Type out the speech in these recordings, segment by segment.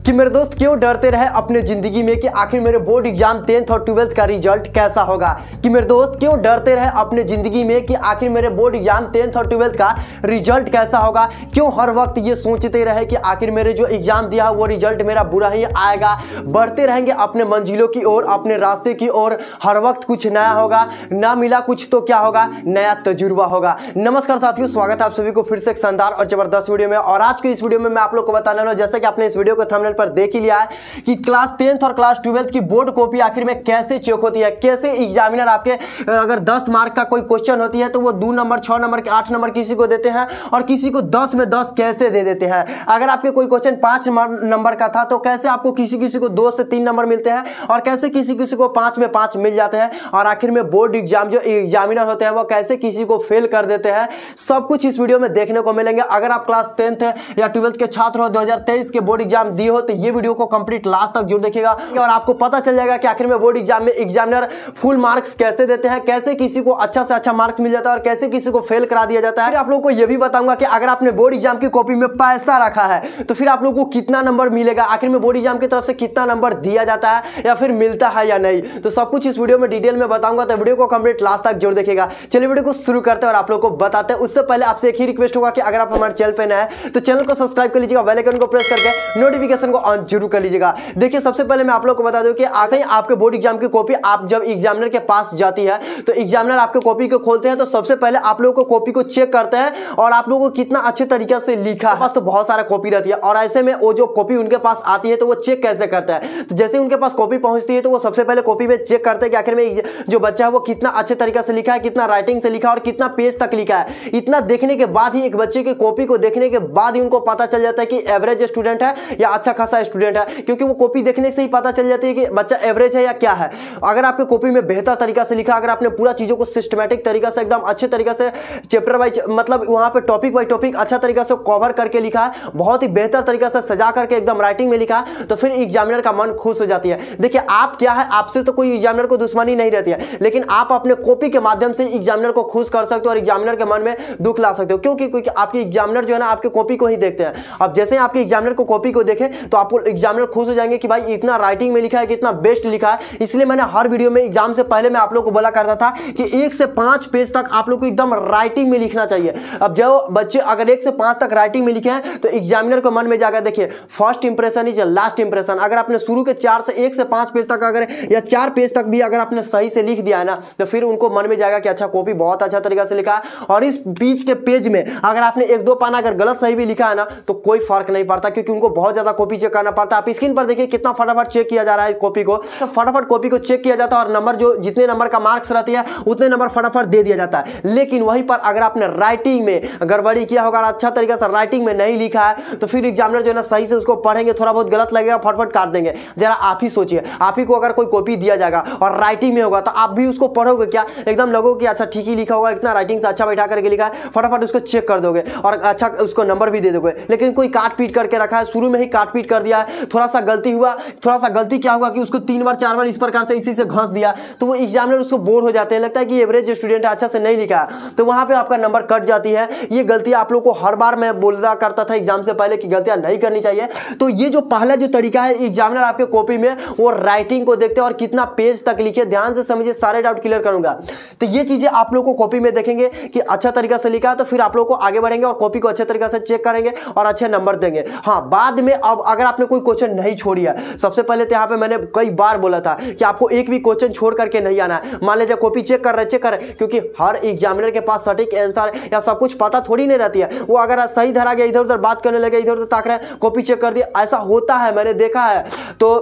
कि मेरे दोस्त क्यों डरते रहे अपने जिंदगी में कि आखिर मेरे बोर्ड एग्जाम 10th और 12th का रिजल्ट कैसा होगा। कि मेरे दोस्त क्यों डरते रहे अपने जिंदगी में कि आखिर मेरे बोर्ड एग्जाम 10th और 12th का रिजल्ट कैसा होगा। क्यों हर वक्त ये सोचते रहे कि आखिर मेरे जो एग्जाम दिया वो रिजल्ट मेरा बुरा ही आएगा। बढ़ते रहेंगे अपने मंजिलों की ओर, अपने रास्ते की ओर। हर वक्त कुछ नया होगा, ना मिला कुछ तो क्या होगा, नया तजुर्बा होगा। नमस्कार साथियों, स्वागत है आप सभी को फिर से एक शानदार और जबरदस्त वीडियो में। और आज की इस वीडियो में मैं आप लोग को बताने वाला हूं, जैसे कि आपने इस वीडियो को थंबनेल पर देख ही लिया है कि क्लास 10th और क्लास 12th की बोर्ड कॉपी आखिर में कैसे चेक होती है, कैसे एग्जामिनर आपके अगर 10 मार्क का कोई क्वेश्चन होती है तो वो 2 नंबर, 6 नंबर, 8 नंबर किसी को देते हैं और किसी को 10 में 10 कैसे दे देते हैं। अगर आपके कोई क्वेश्चन 5 नंबर का था तो कैसे आपको किसी को 2 से 3 नंबर मिलते हैं और कैसे किसी को 5 में 5 मिल जाते हैं। और आखिर में बोर्ड एग्जाम जो एग्जामिनर होते हैं वो कैसे किसी को फेल कर देते हैं, सब कुछ इस वीडियो में देखने को मिलेंगे। अगर आप क्लास 10th या 12th के छात्र हो, 2023 के बोर्ड एग्जाम दिए हो, तो ये वीडियो को कंप्लीट लास्ट तक जरूर देखिएगा और आपको पता चल जाएगा कि आखिर में बोर्ड एग्जाम में एग्जामिनर फुल मार्क्स कैसे देते हैं, कैसे किसी को अच्छा से अच्छा मार्क मिल जाता है और कैसे किसी को फेल करा दिया जाता है। फिर आप लोगों को यह भी बताऊंगा कि अगर आपने बोर्ड एग्जाम की कॉपी में पैसा रखा है तो फिर आप लोगों को कितना नंबर मिलेगा, आखिर में बोर्ड एग्जाम की तरफ से कितना नंबर दिया जाता है या फिर मिलता है या नहीं। तो सब कुछ इस वीडियो में डिटेल में बताऊंगा, तो वीडियो को कंप्लीट लास्ट तक जरूर देखिएगा। चलिए वीडियो को शुरू करते हैं और आप लोगों को बताते हैं। उससे पहले आपसे एक ही रिक्वेस्ट होगा कि अगर आप हमारे चैनल पर नए हैं तो चैनल को सब्सक्राइब कर लीजिएगा, बेल आइकन को प्रेस करके नोटिफिकेशन को ऑन जरूर कर लीजिएगा। देखिए, सबसे पहले मैं आप लोगों को बता दूं कि ऐसे ही आपके बोर्ड एग्जाम की कॉपी आप जब एग्जामिनर के पास जाती है तो एग्जामिनर आपके कॉपी को खोलते हैं तो सबसे पहले आप लोगों को कॉपी को चेक करते हैं और आप लोगों को कितना अच्छे तरीके से लिखा है। तो बहुत सारा कॉपी रहती है और ऐसे में वो जो कॉपी उनके पास आती है तो वो चेक कैसे करता है। तो जैसे उनके पास कॉपी पहुंचती है तो वो सबसे पहले कॉपी में चेक करते हैं कि आखिर में जो बच्चा है वो कितना अच्छे तरीके से लिखा है, कितना राइटिंग से लिखा है और कितना पेज तक लिखा है। इतना देखने के बाद ही, एक बच्चे की कॉपी को देखने के बाद ही उनको पता चल जाता है कि एवरेज स्टूडेंट है या अच्छा खासा स्टूडेंट है, क्योंकि वो कॉपी देखने से ही पता चल जाती है कि बच्चा एवरेज है या क्या है। अगर आपके कॉपी में बेहतर तरीका से लिखा, अगर आपने पूरा चीजों को सिस्टमैटिक तरीका से एकदम अच्छे तरीके से चैप्टर वाइज, मतलब वहां पे टॉपिक बाय टॉपिक अच्छा तरीका से कवर करके लिखा है, बहुत ही बेहतर तरीका से सजा करके एकदम राइटिंग में लिखा, तो फिर एग्जामिनर का मन खुश हो जाती है। देखिए, आप क्या है, आपसे तो कोई एग्जामिनर को दुश्मनी नहीं रहती है, लेकिन आप अपने कॉपी के माध्यम से एग्जामिनर को खुश कर सकते हो और एग्जामिनर के मन में दुख ला सकते हो। क्योंकि आपके एग्जामिनर जो है ना आपके कॉपी को ही देखते हैं। अब जैसे आपके एग्जामिनर को कॉपी को देखें तो आपको एग्जामिनर खुश हो जाएंगे कि भाई इतना राइटिंग में लिखा है, कितना बेस्ट लिखा है। इसलिए मैंने हर वीडियो में एग्जाम से पहले मैं आप लोगों को बोला करता था कि 1 से 5 पेज तक आप लोग को एकदम राइटिंग में लिखना चाहिए। अब जो बच्चे अगर 1 से 5 तक राइटिंग में लिखे हैं तो एग्जामिनर को मन में जाकर, देखिए, first impression is last impression. अगर आपने शुरू के 1 से 5 पेज तक अगर या 4 पेज तक भी अगर आपने सही से लिख दिया है ना तो फिर उनको मन में जाएगा कि अच्छा, कॉपी बहुत अच्छा तरीका से लिखा है। और इस बीच के पेज में अगर आपने 1-2 पाना अगर गलत सही भी लिखा है ना तो कोई फर्क नहीं पड़ता, क्योंकि उनको बहुत ज्यादा कॉपी चेक करना पड़ता है। आप स्क्रीन पर देखिए कितना फटाफट चेक किया जा रहा है कॉपी को, तो फटाफट कॉपी को चेक किया जाता है और नंबर जो जितने नंबर का मार्क्स रहती है उतने नंबर फटाफट दे दिया जाता है। लेकिन वहीं पर अगर आपने राइटिंग में गड़बड़ी किया होगा, अच्छा तरीका से राइटिंग में नहीं लिखा है तो फिर एग्जामिनर जो है ना सही से उसको पढ़ेंगे, थोड़ा बहुत गलत लगेगा, फटाफट काट देंगे। जरा आप ही सोचिए, आप ही को अगर कोई कॉपी दिया जाएगा और राइटिंग में होगा तो आप भी उसको पढ़ोगे क्या? एकदम लगोगे कि अच्छा ठीक ही लिखा होगा, इतना राइटिंग से अच्छा बैठा करके लिखा है, फटाफट उसको चेक कर दोगे और अच्छा उसको नंबर भी दे दोगे। लेकिन कोई काट पीट करके रखा है, शुरू में ही काट पीट कर दिया है, थोड़ा सा गलती हुआ, थोड़ा सा गलती क्या हुआ कि उसको 3 बार 4 बार इस प्रकार से इसी से घस दिया तो वो एग्जामिनर उसको बोर हो जाते हैं, लगता है कि एवरेज स्टूडेंट है, अच्छा से नहीं लिखा है, तो वहां पे आपका नंबर कट जाती है। ये गलती आप लोग को हर बार मैं बोलता करता था एग्जाम से पहले कि गलतियां नहीं करनी चाहिए। तो ये जो पहला जो तरीका है, एग्जामिनर आपके कॉपी में वो राइटिंग को देखते हैं और कितना पेज तक लिखे, ध्यान से समझिए, सारे डाउट क्लियर करूंगा। तो ये चीजें आप लोग को कॉपी में देखेंगे कि अच्छा तरीका से लिखा है तो फिर आप लोग को आगे बढ़ेंगे और कॉपी को अच्छे तरीके से चेक करेंगे और अच्छे नंबर देंगे। हाँ, बाद में अब अगर आपने कोई क्वेश्चन नहीं छोड़ी है, सबसे पहले तो यहाँ पे मैंने कई बार बोला था कि आपको एक भी क्वेश्चन छोड़ करके नहीं आना है। मान लीजिए कॉपी चेक कर रहे, क्योंकि हर एग्जामिनर के पास सटीक आंसर या सब कुछ पता थोड़ी नहीं रहती है। वो अगर सही धरा गया, इधर उधर बात करने लगे, इधर उधर ताक रहे हैं, कॉपी चेक कर दिया, ऐसा होता है, मैंने देखा है। तो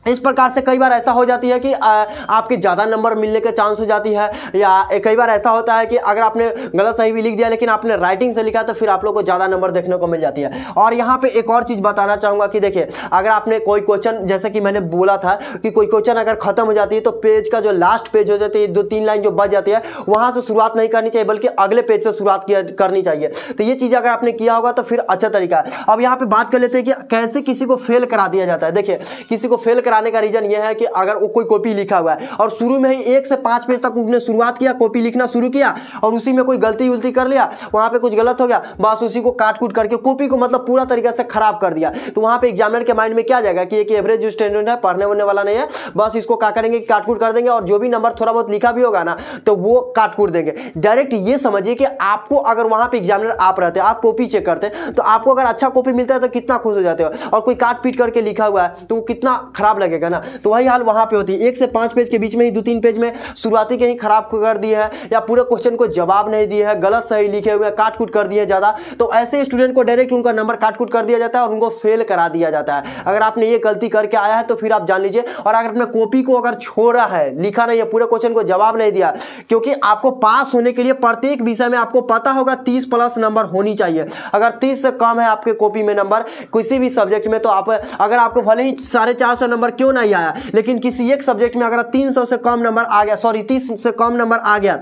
इस प्रकार से कई बार ऐसा हो जाती है कि आपके ज़्यादा नंबर मिलने के चांस हो जाती है, या कई बार ऐसा होता है कि अगर आपने गलत सही भी लिख दिया लेकिन आपने राइटिंग से लिखा तो फिर आप लोग को ज़्यादा नंबर देखने को मिल जाती है। और यहाँ पे एक और चीज़ बताना चाहूँगा कि देखिए, अगर आपने कोई क्वेश्चन, जैसे कि मैंने बोला था कि कोई क्वेश्चन अगर खत्म हो जाती है तो पेज का जो लास्ट पेज हो जाती है, 2-3 लाइन जो बच जाती है, वहाँ से शुरुआत नहीं करनी चाहिए बल्कि अगले पेज से शुरुआत करनी चाहिए। तो ये चीज़ अगर आपने किया होगा तो फिर अच्छा तरीका है। अब यहाँ पे बात कर लेते हैं कि कैसे किसी को फेल करा दिया जाता है। देखिए, किसी को फेल करा कराने का रीजन ये है कि अगर वो कोई कॉपी लिखा हुआ है और शुरू में ही 1 से 5 पेज तक उसने शुरुआत किया, कॉपी लिखना शुरू किया और उसी में कोई गलती उल्टी कर लिया, वहां पे कुछ गलत हो गया, बस उसी को काट कूट करके कॉपी को मतलब पूरा तरीके से खराब कर दिया, तो वहां पे एग्जामिनर के माइंड में क्या जाएगा कि एक एवरेज जो स्टूडेंट है, पढ़ने वढ़ने वाला नहीं है, बस इसको क्या करेंगे, काट कूट कर देंगे और जो भी नंबर थोड़ा बहुत लिखा भी होगा ना तो वो काट कूट देंगे। डायरेक्ट ये समझिए कि आपको अगर वहां पे एग्जामिनर आप रहते, आप कॉपी चेक करते तो आपको अगर अच्छा कॉपी मिलता है तो कितना खुश हो जाते हो, और कोई काट पीट करके लिखा हुआ है तो वो कितना खराब लगेगा ना। तो वही हाल वहां पे होती है, 1 से 5 पेज के बीच में ही 2-3 पेज में शुरुआती कहीं खराब कर दिए है या पूरे क्वेश्चन को जवाब नहीं दिए है, गलत सही लिखे हुए, काट कूट कर दिए ज्यादा, तो ऐसे स्टूडेंट को डायरेक्ट उनका नंबर काट कूट कर दिया जाता है और उनको फेल करा दिया जाता है। अगर आपने ये गलती करके आया है तो फिर आप जान लीजिए, और अगर अपने कॉपी को अगर छोड़ा है, लिखा नहीं है, पूरे क्वेश्चन को जवाब नहीं दिया, क्योंकि आपको पास होने के लिए प्रत्येक विषय में आपको पता होगा 30 प्लस नंबर होनी चाहिए। अगर 30 से कम है आपके कॉपी में नंबर किसी भी सब्जेक्ट में, तो आप अगर आपको भले ही 450 नंबर क्यों नहीं आया, लेकिन किसी एक सब्जेक्ट में अगर 300 से कम नंबर आ गया, सॉरी 30 से कम नंबर आ गया,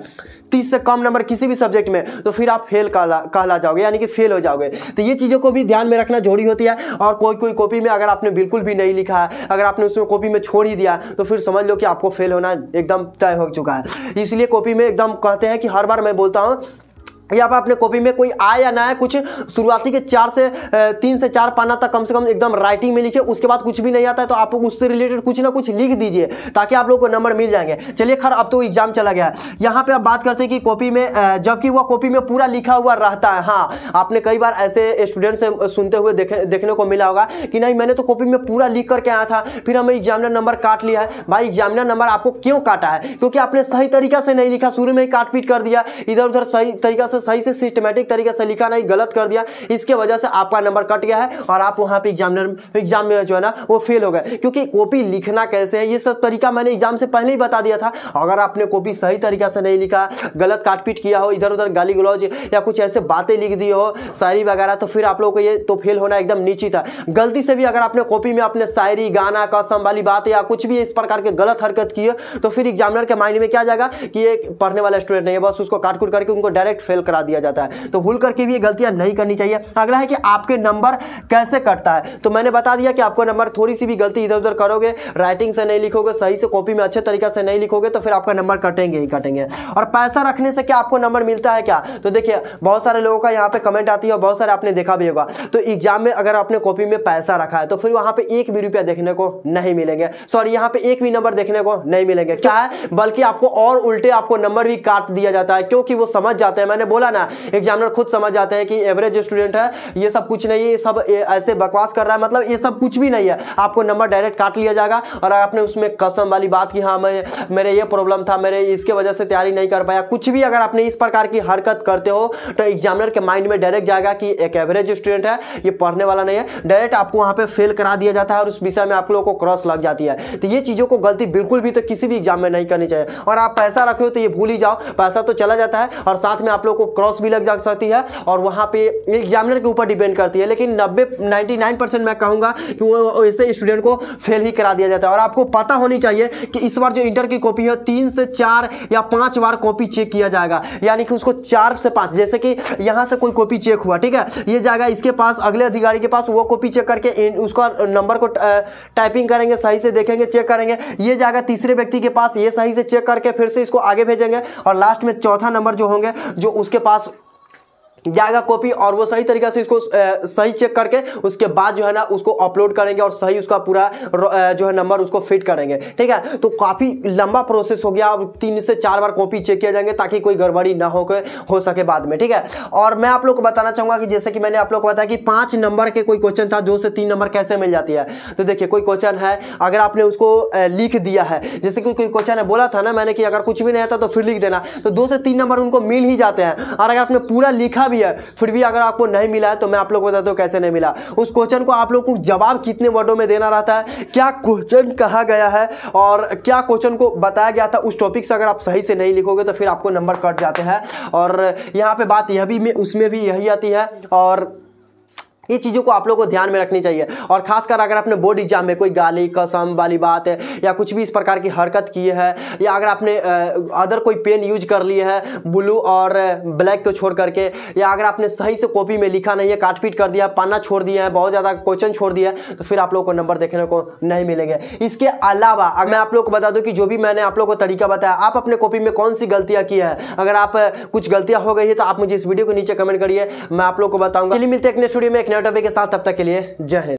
30 से कम नंबर किसी भी सब्जेक्ट में, तो फिर आप फेल कहला जाओगे, यानी कि फेल हो जाओगे। तो ये चीज़ों को भी ध्यान में रखना जरूरी होती है। और कोई कॉपी में अगर आपने बिल्कुल भी नहीं लिखा है, अगर आपने उसमें कॉपी में छोड़ ही दिया, तो फिर समझ लो कि आपको फेल होना एकदम तय हो चुका है। इसलिए कॉपी में एकदम कहते हैं कि हर बार मैं बोलता हूँ, या आप अपने कॉपी में कोई आए या ना आए, कुछ शुरुआती के 3 से 4 पन्ना तक कम से कम एकदम राइटिंग में लिखे, उसके बाद कुछ भी नहीं आता है तो आप उससे रिलेटेड कुछ ना कुछ लिख दीजिए ताकि आप लोग को नंबर मिल जाएंगे। चलिए खैर, अब तो एग्जाम चला गया है, यहाँ पे आप बात करते हैं कि कॉपी में, जबकि वह कॉपी में पूरा लिखा हुआ रहता है। हाँ, आपने कई बार ऐसे स्टूडेंट से सुनते हुए देखने को मिला होगा कि नहीं मैंने तो कॉपी में पूरा लिख करके आया था, फिर हमें एग्जामिनर नंबर काट लिया है। भाई एग्जामिनर नंबर आपको क्यों काटा है? क्योंकि आपने सही तरीका से नहीं लिखा, शुरू में ही काट पीट कर दिया, इधर उधर सही तरीका सही से सिस्टमैटिक तरीके से लिखा नहीं, गलत कर दिया, इसके वजह से आपका नंबर कट गया है और आप वहां पे एग्जाम में जो है ना वो फेल हो गए। क्योंकि कॉपी लिखना कैसे है ये सब तरीका मैंने एग्जाम से पहले ही बता दिया था। अगर आपने कॉपी सही तरीका से नहीं लिखा, गलत काटपीट किया हो, इधर उधर गाली गलौज या कुछ ऐसे बातें लिख दी हो, शायरी वगैरह, तो फिर आप लोगों को ये तो फेल होना एकदम निश्चित है। गलती से भी अगर आपने कॉपी में अपने शायरी, गाना, कसम वाली बात या कुछ भी इस प्रकार के गलत हरकत की है, तो फिर एग्जामिनर के माइंड में क्या जाएगा कि ये पढ़ने वाला स्टूडेंट नहीं है, बस उसको काट कूट करके उनको डायरेक्ट फेल करा दिया जाता है। तो भूल करके भी ये गलतियां नहीं करनी चाहिए। अगला है कि आपके नंबर कैसे कटता है, तो मैंने बता दिया कि आपको नंबर, थोड़ी सी भी गलती इधर उधर करोगे, राइटिंग से नहीं लिखोगे, सही से कॉपी में अच्छे तरीके से नहीं लिखोगे, तो फिर आपका नंबर कटेंगे ही कटेंगे। और पैसा रखने से क्या आपको नंबर मिलता है क्या? तो देखिए बहुत सारे लोगों का यहाँ पे कमेंट आती है और बहुत सारे आपने देखा भी होगा। तो एग्जाम में अगर आपने कॉपी में पैसा रखा है तो फिर वहां पे 1 भी रुपया देखने को नहीं मिलेंगे, सॉरी यहाँ पे 1 भी नंबर देखने को नहीं मिलेंगे। क्या है, बल्कि आपको और उल्टे आपको नंबर भी काट दिया जाता है, क्योंकि वो समझ जाते हैं, मैंने बोला ना एग्जामिनर खुद समझ जाते हैं कि एवरेज स्टूडेंट है, ये सब कुछ नहीं है, ये सब ऐसे बकवास कर रहा है, मतलब ये सब कुछ भी नहीं है, आपको नंबर डायरेक्ट काट लिया जाएगा। और आपने उसमें कसम वाली बात की, हाँ मेरे ये प्रॉब्लम था, मेरे इसके वजह से तैयारी नहीं कर पाया, कुछ भी अगर आपने इस प्रकार की हरकत करते हो तो एग्जामिनर के माइंड में डायरेक्ट जाएगा कि एक एवरेज स्टूडेंट है, ये पढ़ने वाला नहीं है, डायरेक्ट आपको वहां पे फेल करा दिया जाता है और उस विषय में आप लोगों को क्रॉस लग जाती है। तो ये चीजों को गलती बिल्कुल भी तो किसी भी एग्जाम में नहीं करनी चाहिए। और आप पैसा रखे हो तो ये भूल ही जाओ, पैसा तो चला जाता है और साथ में आप लोगों को क्रॉस भी लग जा सकती है, और वहां पे एग्जामिनर के ऊपर डिपेंड करती है। लेकिन 99% मैं कहूंगा कि वो ऐसे स्टूडेंट को फेल ही करा दिया जाता है। और आपको पता होनी चाहिए कि इस बार जो इंटर की कॉपी है 3 से 4 या 5 बार कॉपी चेक किया जाएगा, यानी कि उसको 4 से 5, जैसे कि यहां से कोई कॉपी चेक हुआ, ठीक है, ये जाएगा इसके पास, अगले अधिकारी के पास, वो कॉपी चेक करके उसका नंबर को टाइपिंग करेंगे, सही से देखेंगे, चेक करेंगे, ये जाएगा तीसरे व्यक्ति के पास, ये सही से चेक करके फिर से इसको आगे भेजेंगे, और लास्ट में चौथा नंबर जो होंगे जो उसके पास जाएगा कॉपी, और वो सही तरीके से इसको सही चेक करके उसके बाद जो है ना उसको अपलोड करेंगे और सही उसका पूरा जो है नंबर उसको फिट करेंगे, ठीक है। तो काफ़ी लंबा प्रोसेस हो गया, 3 से 4 बार कॉपी चेक किया जाएंगे ताकि कोई गड़बड़ी ना हो सके बाद में, ठीक है। और मैं आप लोग को बताना चाहूँगा कि जैसे कि मैंने आप लोग को बताया कि 5 नंबर के कोई क्वेश्चन था, 2 से 3 नंबर कैसे मिल जाती है। तो देखिए कोई क्वेश्चन है, अगर आपने उसको लिख दिया है, जैसे कि कोई क्वेश्चन है, बोला था ना मैंने कि अगर कुछ भी नहीं आता तो फिर लिख देना, तो 2 से 3 नंबर उनको मिल ही जाते हैं। और अगर आपने पूरा लिखा है फिर भी अगर आपको नहीं मिला है तो मैं आप लोगों को बताता हूं कैसे नहीं मिला। उस क्वेश्चन को आप लोग को जवाब कितने वर्डों में देना रहता है, क्या क्वेश्चन कहा गया है और क्या क्वेश्चन को बताया गया था, उस टॉपिक से अगर आप सही से नहीं लिखोगे तो फिर आपको नंबर कट जाते हैं। और यहाँ पे बात यह भी उसमें भी यही आती है। और ये चीज़ों को आप लोग को ध्यान में रखनी चाहिए। और खासकर अगर आपने बोर्ड एग्जाम में कोई गाली कसम वाली बात है या कुछ भी इस प्रकार की हरकत की है, या अगर आपने अदर कोई पेन यूज कर लिए है ब्लू और ब्लैक को छोड़ करके, या अगर आपने सही से कॉपी में लिखा नहीं है, काट पीट कर दिया, पन्ना छोड़ दिया है, बहुत ज़्यादा क्वेश्चन छोड़ दिया है, तो फिर आप लोग को नंबर देखने को नहीं मिलेंगे। इसके अलावा अगर मैं आप लोग को बता दूं कि जो भी मैंने आप लोग को तरीका बताया, आप अपने कॉपी में कौन सी गलतियां की है, अगर आप कुछ गलतियां हो गई है तो आप मुझे इस वीडियो को नीचे कमेंट करिए, मैं आप लोग को बताऊंगा। चलिए मिलते हैं एक नेक्स्ट वीडियो में एक नए टॉपिक के साथ, तब तक के लिए जय हिंद।